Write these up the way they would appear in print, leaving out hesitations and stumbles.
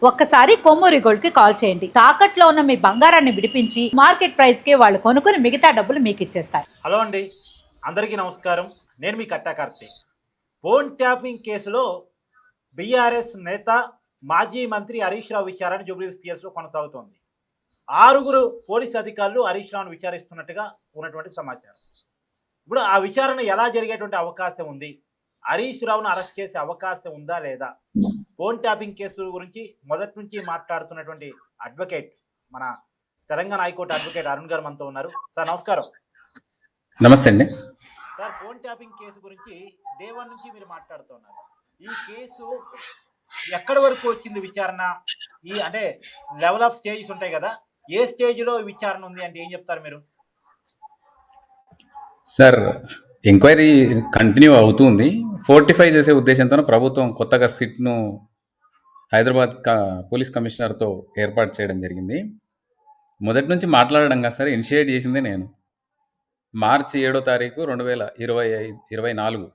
ఒక్కసారి కొమ్మూరి గోల్డ్ కి కాల్ చేయండి. తాకట్లో ఉన్న మీ బంగారాన్ని విడిపించి మార్కెట్ ప్రైస్ కి వాళ్ళు కొనుక్కుని మిగతా డబ్బులు మీకు ఇచ్చేస్తారు. హలో అండి, అందరికీ నమస్కారం. నేను మీ కట్టా కార్తీక్. ఫోన్ ట్యాపింగ్ కేసులో బీఆర్ఎస్ నేత మాజీ మంత్రి హరీష్ రావు విచారణ జూబ్లీహిల్స్ పిఎస్ లో కొనసాగుతోంది. 6 పోలీసు అధికారులు హరీష్ రావును విచారిస్తున్నట్టుగా ఉన్నటువంటి సమాచారం. ఇప్పుడు ఆ విచారణ ఎలా జరిగేటువంటి అవకాశం ఉంది, హరీష్ రావును అరెస్ట్ చేసే అవకాశం ఉందా లేదా, ఫోన్ ట్యాపింగ్ కేసు గురించి మొదటి నుంచి మాట్లాడుతున్నటువంటి అడ్వకేట్, మన తెలంగాణ హైకోర్టు అడ్వకేట్ అరుణ్ గారు మనతో ఉన్నారు. సార్ నమస్కారం. నమస్తే అండి. సార్, ఫోన్ ట్యాపింగ్ కేసు గురించి డే 1 నుంచి మీరు మాట్లాడుతున్నారు. ఈ కేసు ఎక్కడి వరకు వచ్చింది విచారణ? అంటే లెవెల్ ఆఫ్ స్టేజెస్ ఉంటాయి కదా, ఏ స్టేజ్ లో విచారణ ఉంది అంటే ఏం చెప్తారు మీరు? సార్, ఎంక్వైరీ కంటిన్యూ అవుతుంది. ఫోర్టిఫై చేసే ఉద్దేశంతో ప్రభుత్వం కొత్తగా సిట్ను హైదరాబాద్ పోలీస్ కమిషనర్తో ఏర్పాటు చేయడం జరిగింది. మొదటి నుంచి మాట్లాడడం కాదు సార్, ఇనిషియేట్ చేసిందే నేను. మార్చి 7వ తారీఖు 2024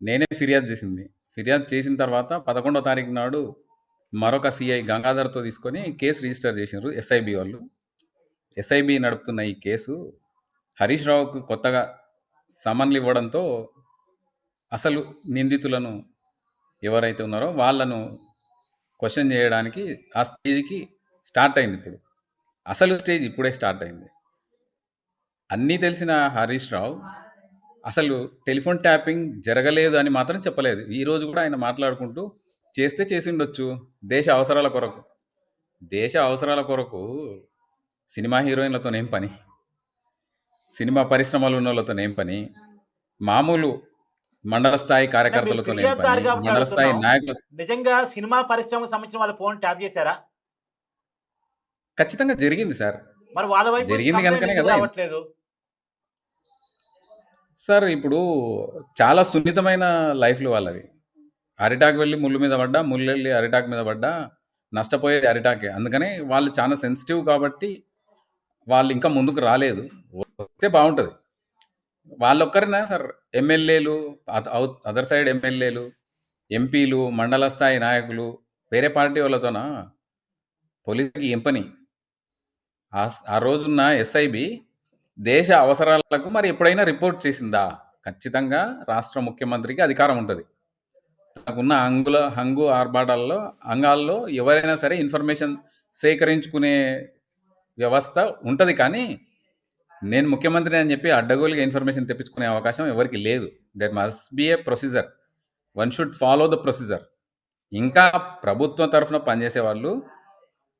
నేనే ఫిర్యాదు చేసింది. ఫిర్యాదు చేసిన తర్వాత 11వ తారీఖు నాడు మరొక సిఐ గంగాధర్తో తీసుకొని కేసు రిజిస్టర్ చేసినారు ఎస్ఐబి వాళ్ళు. ఎస్ఐబి నడుపుతున్న ఈ కేసు హరీష్ రావుకు కొత్తగా సమన్లు ఇవ్వడంతో అసలు నిందితులను ఎవరైతే ఉన్నారో వాళ్ళను క్వశ్చన్ చేయడానికి ఆ స్టేజ్కి స్టార్ట్ అయింది. ఇప్పుడు అసలు స్టేజ్ ఇప్పుడే స్టార్ట్ అయింది. అన్నీ తెలిసిన హరీష్ రావు అసలు టెలిఫోన్ ట్యాపింగ్ జరగలేదు అని మాత్రం చెప్పలేదు. ఈరోజు కూడా ఆయన మాట్లాడుకుంటూ చేస్తే చేసి ఉండొచ్చు, దేశ అవసరాల కొరకు సినిమా హీరోయిన్లతోనేం పని, సినిమా పరిశ్రమలు ఉన్న వాళ్ళతోనేం పని, మామూలు మండల స్థాయి కార్యకర్తలతోనేం పని, మండల స్థాయి నాయకులు. నిజంగా సినిమా పరిశ్రమకు సంబంధించిన వాళ్ళ ఫోన్ ట్యాప్ చేశారా? ఖచ్చితంగా జరిగింది సార్. మరి వాళ్ళ వైపు జరిగింది కనుకనే కదా రావట్లేదు సార్. ఇప్పుడు చాలా సున్నితమైన లైఫ్లు వాళ్ళవి. అరిటాకు వెళ్ళి ముళ్ళు మీద పడ్డా, ముళ్ళు వెళ్ళి అరిటాకు మీద పడ్డా నష్టపోయేది అరిటాకే. అందుకని వాళ్ళు చాలా సెన్సిటివ్ కాబట్టి వాళ్ళు ఇంకా ముందుకు రాలేదు. వస్తే బాగుంటుంది. వాళ్ళొక్కరినా సార్ ఎమ్మెల్యేలు, అదర్ సైడ్ ఎమ్మెల్యేలు, ఎంపీలు, మండల స్థాయి నాయకులు, వేరే పార్టీ వాళ్ళతోన పోలీసుకి ఏం పని? ఆ రోజున్న ఎస్ఐబి దేశ అవసరాలకు మరి ఎప్పుడైనా రిపోర్ట్ చేసిందా? ఖచ్చితంగా రాష్ట్ర ముఖ్యమంత్రికి అధికారం ఉంటుంది. తనకున్న హంగు ఆర్భాటాల్లో అంగాల్లో ఎవరైనా సరే ఇన్ఫర్మేషన్ సేకరించుకునే వ్యవస్థ ఉంటుంది. కానీ నేను ముఖ్యమంత్రి అని చెప్పి అడ్డగోలుగా ఇన్ఫర్మేషన్ తెప్పించుకునే అవకాశం ఎవరికి లేదు. There must be A procedure, one should follow the procedure. ఇంకా ప్రభుత్వం తరఫున పనిచేసే వాళ్ళు,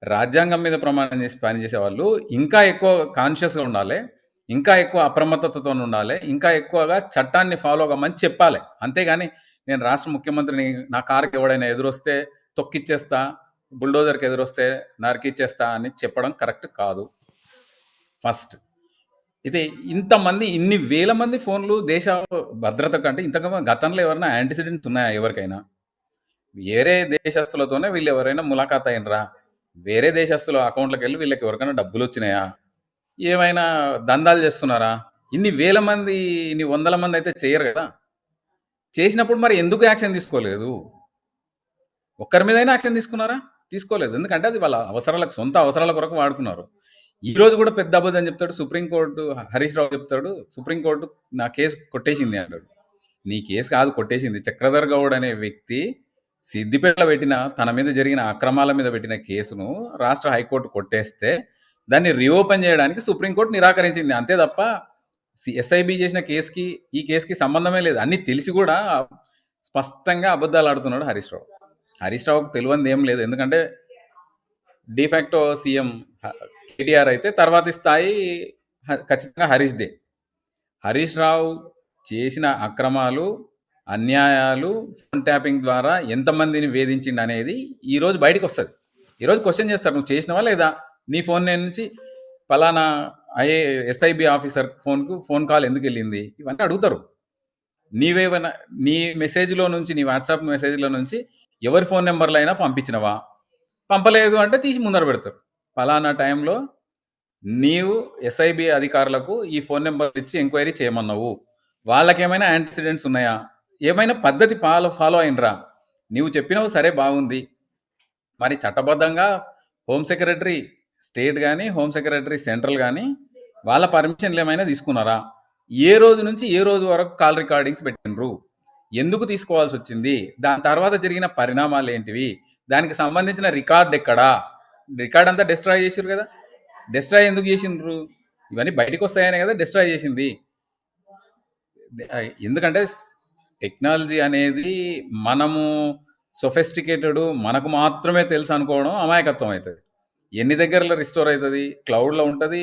రాజ్యాంగం మీద ప్రమాణం చేసి పనిచేసే వాళ్ళు ఇంకా ఎక్కువ కాన్షియస్గా ఉండాలి, ఇంకా ఎక్కువ అప్రమత్తతతో ఉండాలి, ఇంకా ఎక్కువగా చట్టాన్ని ఫాలో అవ్వమని చెప్పాలి. అంతేగాని నేను రాష్ట్ర ముఖ్యమంత్రిని, నా కారుకి ఎవడైనా ఎదురొస్తే తొక్కిచ్చేస్తా, బుల్డోజర్కి ఎదురొస్తే నరికిచ్చేస్తా అని చెప్పడం కరెక్ట్ కాదు. ఫస్ట్ అయితే ఇంతమంది, ఇన్ని వేల మంది ఫోన్లు దేశ భద్రత కంటే ఇంతకన్నా గతంలో ఎవరైనా యాంటిసిడెంట్స్ ఉన్నాయా? ఎవరికైనా వేరే దేశస్తులతోనే వీళ్ళు ఎవరైనా ములాఖాత్ అయినరా? వేరే దేశస్తుల అకౌంట్లోకి వెళ్ళి వీళ్ళకి ఎవరికైనా డబ్బులు వచ్చినాయా? ఏమైనా దందాలు చేస్తున్నారా? ఇన్ని వేల మంది, ఇన్ని వందల మంది అయితే చేయరు కదా. చేసినప్పుడు మరి ఎందుకు యాక్షన్ తీసుకోలేదు? ఒక్కరి మీదైనా యాక్షన్ తీసుకున్నారా? తీసుకోలేదు. ఎందుకంటే అది వాళ్ళ అవసరాలకు, సొంత అవసరాల కొరకు వాడుకున్నారు. ఈరోజు కూడా పెద్ద అబద్ధం చెప్తాడు సుప్రీంకోర్టు. హరీష్ రావు చెప్తాడు సుప్రీంకోర్టు నా కేసు కొట్టేసింది అంటాడు. నీ కేసు కాదు కొట్టేసింది, చక్రధర్ గౌడ్ అనే వ్యక్తి సిద్దిపేటలో పెట్టిన, తన మీద జరిగిన అక్రమాల మీద పెట్టిన కేసును రాష్ట్ర హైకోర్టు కొట్టేస్తే దాన్ని రీఓపెన్ చేయడానికి సుప్రీంకోర్టు నిరాకరించింది. అంతే తప్ప ఎస్ఐబి చేసిన కేసుకి ఈ కేసుకి సంబంధమే లేదు. అన్ని తెలిసి కూడా స్పష్టంగా అబద్ధాలు ఆడుతున్నాడు హరీష్ రావు. హరీష్ రావుకు తెలియనిది ఏం లేదు. ఎందుకంటే డిఫాక్టో సీఎం కేటీఆర్ అయితే తర్వాతి స్థాయి ఖచ్చితంగా హరీష్దే. హరీష్ రావు చేసిన అక్రమాలు, అన్యాయాలు, ఫోన్ ట్యాపింగ్ ద్వారా ఎంతమందిని వేధించిండు అనేది ఈరోజు బయటకు వస్తుంది. ఈరోజు క్వశ్చన్ చేస్తారు, నువ్వు చేసినవా లేదా? నీ ఫోన్ నుంచి ఫలానా ఎస్ఐబి ఆఫీసర్ ఫోన్కు ఫోన్ కాల్ ఎందుకు వెళ్ళింది? ఇవన్నీ అడుగుతారు. నీవేమైనా నీ మెసేజ్లో నుంచి, నీ వాట్సాప్ మెసేజ్లో నుంచి ఎవరి ఫోన్ నెంబర్లు అయినా పంపించినవా? పంపలేదు అంటే తీసి ముందర పెడతారు. ఫలానా టైంలో నీవు ఎస్ఐబి అధికారులకు ఈ ఫోన్ నెంబర్ ఇచ్చి ఎంక్వైరీ చేయమన్నావు, వాళ్ళకేమైనా యాంటిసిడెంట్స్ ఉన్నాయా? ఏమైనా పద్ధతి ఫాలో అయినరా? నీవు చెప్పినవు సరే బాగుంది, మరి చట్టబద్ధంగా హోమ్ సెక్రటరీ స్టేట్ కానీ హోమ్ సెక్రటరీ సెంట్రల్ కానీ వాళ్ళ పర్మిషన్లు ఏమైనా తీసుకున్నారా? ఏ రోజు నుంచి ఏ రోజు వరకు కాల్ రికార్డింగ్స్ పెట్టినరు? ఎందుకు తీసుకోవాల్సి వచ్చింది? దాని తర్వాత జరిగిన పరిణామాలు ఏంటివి? దానికి సంబంధించిన రికార్డ్ ఎక్కడా? రికార్డ్ అంతా డిస్ట్రాయ్ చేసిరు కదా. డిస్ట్రాయ్ ఎందుకు చేసిండ్రు? ఇవన్నీ బయటకు వస్తాయనే కదా డిస్ట్రాయ్ చేసింది. ఎందుకంటే టెక్నాలజీ అనేది మనము సొఫెస్టికేటెడ్ మనకు మాత్రమే తెలుసు అనుకోవడం అమాయకత్వం అవుతుంది. ఎన్ని దగ్గరలో రిస్టోర్ అవుతుంది? క్లౌడ్లో ఉంటుంది,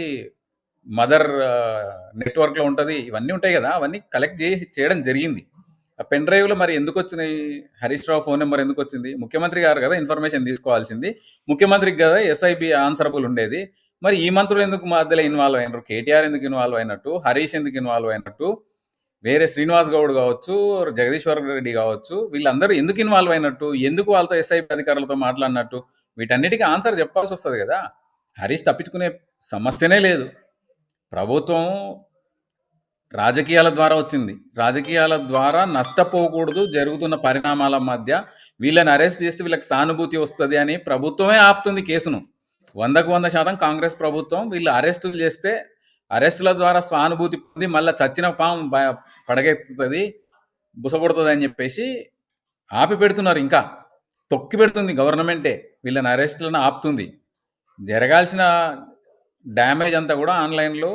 మదర్ నెట్వర్క్లో ఉంటుంది, ఇవన్నీ ఉంటాయి కదా. అవన్నీ కలెక్ట్ చేయడం జరిగింది. ఆ పెన్ డ్రైవ్లో మరి ఎందుకు వచ్చినాయి? హరీష్ రావు ఫోన్ నెంబర్ ఎందుకు వచ్చింది? ముఖ్యమంత్రి గారు కదా ఇన్ఫర్మేషన్ తీసుకోవాల్సింది, ముఖ్యమంత్రికి కదా ఎస్ఐబి ఆన్సరబుల్ ఉండేది. మరి ఈ మంత్రులు ఎందుకు మధ్యలో ఇన్వాల్వ్ అయినారు? కేటీఆర్ ఎందుకు ఇన్వాల్వ్ అయినట్టు? హరీష్ ఎందుకు ఇన్వాల్వ్ అయినట్టు? వేరే శ్రీనివాస్ గౌడ్ కావచ్చు, జగదీశ్వర్ రెడ్డి కావచ్చు, వీళ్ళందరూ ఎందుకు ఇన్వాల్వ్ అయినట్టు? ఎందుకు వాళ్ళతో ఎస్ఐబి అధికారులతో మాట్లాడినట్టు? వీటన్నిటికీ ఆన్సర్ చెప్పాల్సి వస్తుంది కదా. హరీష్ తప్పించుకునే సమస్యనే లేదు. ప్రభుత్వం రాజకీయాల ద్వారా వచ్చింది. రాజకీయాల ద్వారా నష్టపోకూడదు, జరుగుతున్న పరిణామాల మధ్య వీళ్ళని అరెస్ట్ చేస్తే వీళ్ళకి సానుభూతి వస్తుంది అని ప్రభుత్వమే ఆపుతుంది కేసును. 100% కాంగ్రెస్ ప్రభుత్వం వీళ్ళు అరెస్టులు చేస్తే అరెస్టుల ద్వారా సానుభూతి పొంది మళ్ళీ చచ్చిన పాము పడగెత్తుతుంది, బుసగొడుతుంది అని చెప్పేసి ఆపి పెడుతున్నారు. ఇంకా తొక్కి పెడుతుంది గవర్నమెంటే, వీళ్ళని అరెస్టులను ఆపుతుంది. జరగాల్సిన డ్యామేజ్ అంతా కూడా ఆన్లైన్లో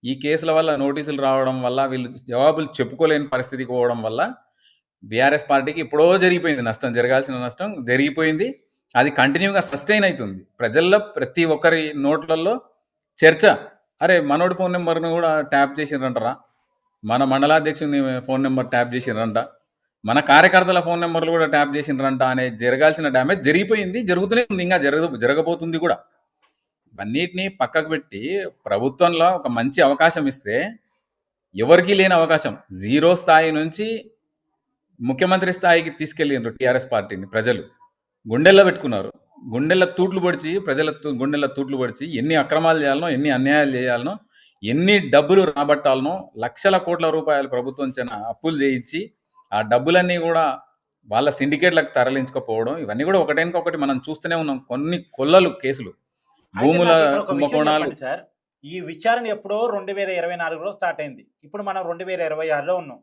ఈ కేసుల వల్ల నోటీసులు రావడం వల్ల వీళ్ళు జవాబులు చెప్పుకోలేని పరిస్థితికి పోవడం వల్ల బీఆర్ఎస్ పార్టీకి ఎప్పుడో జరిగిపోయింది నష్టం. జరగాల్సిన నష్టం జరిగిపోయింది. అది కంటిన్యూగా సస్టైన్ అవుతుంది. ప్రజల్లో ప్రతి ఒక్కరి నోట్లలో చర్చ, అరే మనోడి ఫోన్ నెంబర్ను కూడా ట్యాప్ చేసిరంటారా, మన మండలాధ్యక్షుని ఫోన్ నెంబర్ ట్యాప్ చేసిరంట, మన కార్యకర్తల ఫోన్ నెంబర్లు కూడా ట్యాప్ చేసిరంట అనే జరగాల్సిన డ్యామేజ్ జరిగిపోయింది, జరుగుతూనే ఉంది, ఇంకా జరగబోతుంది కూడా. ఇవన్నిటిని పక్కకు పెట్టి ప్రభుత్వంలో ఒక మంచి అవకాశం ఇస్తే ఎవరికీ లేని అవకాశం, జీరో స్థాయి నుంచి ముఖ్యమంత్రి స్థాయికి తీసుకెళ్ళిండ్రు టీఆర్ఎస్ పార్టీని. ప్రజలు గుండెల్లో పెట్టుకున్నారు. గుండెల్లో తూట్లు పొడిచి, ప్రజల గుండెల్లో తూట్లు పొడిచి ఎన్ని అక్రమాలు చేయాలనో, ఎన్ని అన్యాయాలు చేయాలనో, ఎన్ని డబ్బులు రాబట్టాలనో, లక్షల కోట్ల రూపాయలు ప్రభుత్వం అప్పులు చేయించి ఆ డబ్బులన్నీ కూడా వాళ్ళ సిండికేట్లకు తరలించకపోవడం, ఇవన్నీ కూడా ఒకటేనకొకటి మనం చూస్తూనే ఉన్నాం. కొన్ని కొల్లలు కేసులు, భూముల కుంభకోణాలు. సార్, ఈ విచారణ ఎప్పుడో 2024లో స్టార్ట్ అయింది. ఇప్పుడు మనం 2026లో ఉన్నాం.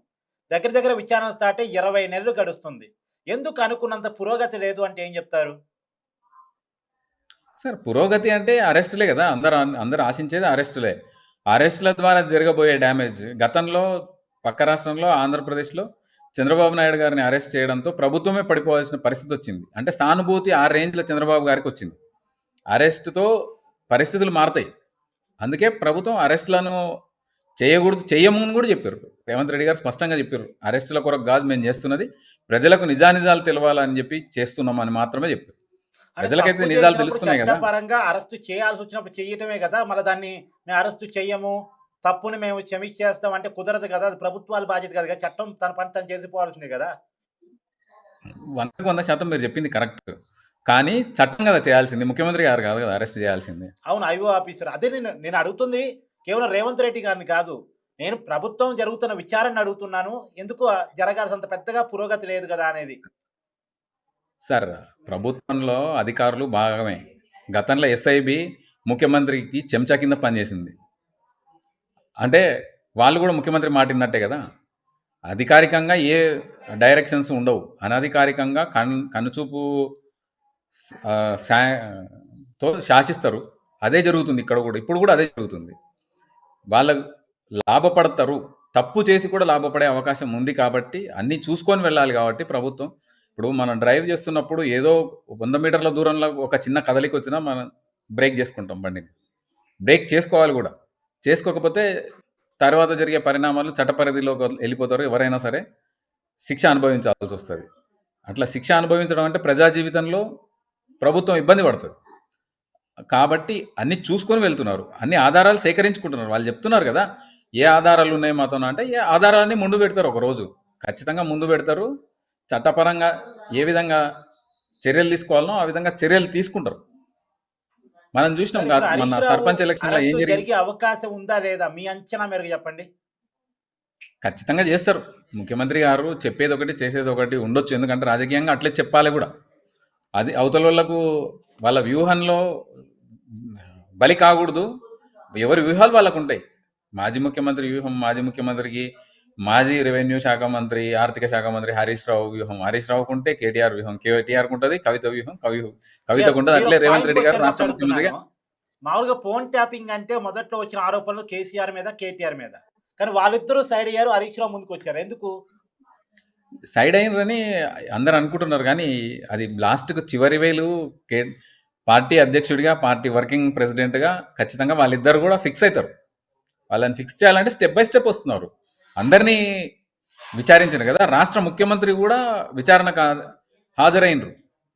దగ్గర దగ్గర విచారణ స్టార్ట్ అయ్యి 20 నెలలు గడుస్తుంది. ఎందుకు అనుకున్నంత పురోగతి లేదు అంటే ఏం చెప్తారు సార్? పురోగతి అంటే అరెస్టులే కదా. అందరు ఆశించేది అరెస్టులే. అరెస్టుల ద్వారా జరగబోయే డ్యామేజ్, గతంలో పక్క రాష్ట్రంలో ఆంధ్రప్రదేశ్లో చంద్రబాబు నాయుడు గారిని అరెస్ట్ చేయడంతో ప్రభుత్వమే పడిపోవాల్సిన పరిస్థితి వచ్చింది. అంటే సానుభూతి ఆ రేంజ్లో చంద్రబాబు గారికి వచ్చింది. అరెస్టుతో పరిస్థితులు మారుతాయి. అందుకే ప్రభుత్వం అరెస్టులను చేయకూడదు, చెయ్యమని కూడా చెప్పారు. రేవంత్ రెడ్డి గారు స్పష్టంగా చెప్పారు, అరెస్టుల కొరకు కాదు మేము చేస్తున్నది, ప్రజలకు నిజానిజాలు తెలవాలని చెప్పి చేస్తున్నామని మాత్రమే చెప్పారు. ప్రజలకైతే నిజాలు తెలుస్తున్నాయి కదా. పరంగా అరెస్టు చేయాల్సి వచ్చినప్పుడు చేయటమే కదా. మళ్ళీ దాన్ని మేము అరెస్టు చెయ్యము, తప్పుని మేము క్షమించేస్తాం అంటే కుదరదు కదా. అది ప్రభుత్వాల బాధ్యత కదా. చట్టం తన పని తను చేసిపోవాల్సిందే కదా. 100% మీరు చెప్పింది కరెక్ట్. కానీ చట్టం కదా చేయాల్సింది, ముఖ్యమంత్రి గారు కాదు కదా అరెస్ట్ చేయాల్సింది. అవును, ఐఓ ఆఫీసర్. అదే నేను అడుగుతుంది కేవలం రేవంత్ రెడ్డి గారిని కాదు, నేను ప్రభుత్వం జరుగుతున్న విచారణ అడుగుతున్నాను. ఎందుకు జరగాల్సినంత పెద్దగా పురోగతి లేదు కదా అనేది. సార్, ప్రభుత్వంలో అధికారులు భాగమే. గతంలో ఎస్ఐబి ముఖ్యమంత్రికి చెంచా కింద పనిచేసింది. అంటే వాళ్ళు కూడా ముఖ్యమంత్రి మాటిన్నట్టే కదా. అధికారికంగా ఏ డైరెక్షన్స్ ఉండవు, అనధికారికంగా కనుచూపు తో శాసిస్తారు. అదే జరుగుతుంది ఇక్కడ కూడా. ఇప్పుడు కూడా అదే జరుగుతుంది. వాళ్ళు లాభపడతారు, తప్పు చేసి కూడా లాభపడే అవకాశం ఉంది కాబట్టి అన్నీ చూసుకొని వెళ్ళాలి. కాబట్టి ప్రభుత్వం ఇప్పుడు మనం డ్రైవ్ చేస్తున్నప్పుడు ఏదో 100 మీటర్ల దూరంలో ఒక చిన్న కదలిక వచ్చినా మనం బ్రేక్ చేసుకుంటాం, బండిని బ్రేక్ చేసుకోవాలి కూడా. చేసుకోకపోతే తర్వాత జరిగే పరిణామాలు చట్ట పరిధిలోకి వెళ్ళిపోతారు. ఎవరైనా సరే శిక్ష అనుభవించాల్సి వస్తుంది. అట్లా శిక్ష అనుభవించడం అంటే ప్రజా జీవితంలో ప్రభుత్వం ఇబ్బంది పడుతుంది. కాబట్టి అన్ని చూసుకొని వెళ్తున్నారు, అన్ని ఆధారాలు సేకరించుకుంటున్నారు. వాళ్ళు చెప్తున్నారు కదా ఏ ఆధారాలు ఉన్నాయి మాతో అంటే, ఏ ఆధారాలన్నీ ముందు పెడతారు. ఒకరోజు ఖచ్చితంగా ముందు పెడతారు. చట్టపరంగా ఏ విధంగా చర్యలు తీసుకోవాలనో ఆ విధంగా చర్యలు తీసుకుంటారు. మనం చూసినాం మన సర్పంచ్ ఎలక్షన్ లో ఏం జరిగే అవకాశం ఉందా లేదా మీ అంచనా మేరకు చెప్పండి. ఖచ్చితంగా చేస్తారు. ముఖ్యమంత్రి గారు చెప్పేది ఒకటి చేసేది ఒకటి ఉండొచ్చు. ఎందుకంటే రాజకీయంగా అట్లే చెప్పాలి కూడా. అది అవతల వాళ్ళకు వాళ్ళ వ్యూహంలో బలి కాకూడదు. ఎవరి వ్యూహాలు వాళ్ళకు ఉంటాయి. మాజీ ముఖ్యమంత్రి వ్యూహం మాజీ ముఖ్యమంత్రికి, మాజీ రెవెన్యూ శాఖ మంత్రి, ఆర్థిక శాఖ మంత్రి హరీష్ రావు వ్యూహం హరీష్ రావుకు ఉంటే, కేటీఆర్ వ్యూహం కేటీఆర్కు ఉంటుంది, కవిత వ్యూహం కవితకు ఎస్, ఉంటుంది. మీరు అట్లే ఒక రేవంత్ పాయింట్ రెడ్డి గారు వచ్చారు రాష్ట్ర కాబట్టి ముఖ్యమంత్రిగా అడుగుతున్నాను. మామూలుగా ఫోన్ ట్యాపింగ్ అంటే మొదట్లో వచ్చిన ఆరోపణలు కేసీఆర్ మీద, కేటీఆర్ మీద, కానీ వాళ్ళిద్దరూ సైడ్ అయ్యారు, హరీష్ రావు ముందుకు వచ్చారు. ఎందుకు? సైడ్ అయినరని అందరు అనుకుంటున్నారు, కానీ అది లాస్ట్కు చివరి వేలు పార్టీ అధ్యక్షుడిగా, పార్టీ వర్కింగ్ ప్రెసిడెంట్గా ఖచ్చితంగా వాళ్ళిద్దరు కూడా ఫిక్స్ అవుతారు. వాళ్ళని ఫిక్స్ చేయాలంటే స్టెప్ బై స్టెప్ వస్తున్నారు. అందరినీ విచారించారు కదా, రాష్ట్ర ముఖ్యమంత్రి కూడా విచారణకు హాజరైనరు.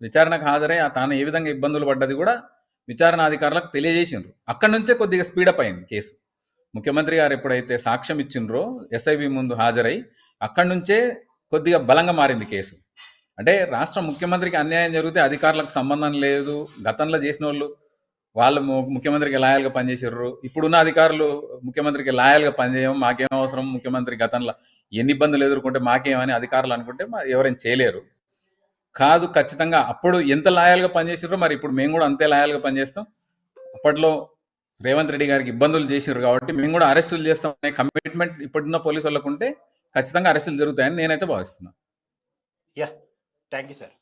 విచారణకు హాజరై తాను ఏ విధంగా ఇబ్బందులు పడ్డది కూడా విచారణ అధికారులకు తెలియజేసిండ్రు. అక్కడి నుంచే కొద్దిగా స్పీడప్ అయింది కేసు. ముఖ్యమంత్రి గారు ఎప్పుడైతే సాక్ష్యం ఇచ్చిండ్రో ఎస్ఐబి ముందు హాజరై, అక్కడి నుంచే కొద్దిగా బలంగా మారింది కేసు. అంటే రాష్ట్ర ముఖ్యమంత్రికి అన్యాయం జరిగితే అధికారులకు సంబంధం లేదు. గతంలో చేసిన వాళ్ళు ముఖ్యమంత్రికి లాయల్గా పనిచేసారు. ఇప్పుడున్న అధికారులు ముఖ్యమంత్రికి లాయల్గా పనిచేయము, మాకేం అవసరం, ముఖ్యమంత్రి గతంలో ఎన్ని ఇబ్బందులు ఎదుర్కొంటే మాకేమని అధికారులు అనుకుంటే ఎవరైనా చేయలేరు. కాదు, ఖచ్చితంగా అప్పుడు ఎంత లాయల్గా పనిచేసారో మరి ఇప్పుడు మేము కూడా అంతే లాయల్గా పనిచేస్తాం. అప్పట్లో రేవంత్ రెడ్డి గారికి ఇబ్బందులు చేసారు కాబట్టి మేము కూడా అరెస్టులు చేస్తాం అనే కమిట్మెంట్ ఇప్పుడున్న పోలీసు వాళ్ళకు ఉంటే ఖచ్చితంగా అరెస్టులు జరుగుతాయని నేనైతే భావిస్తున్నాను. Yeah, thank you sir.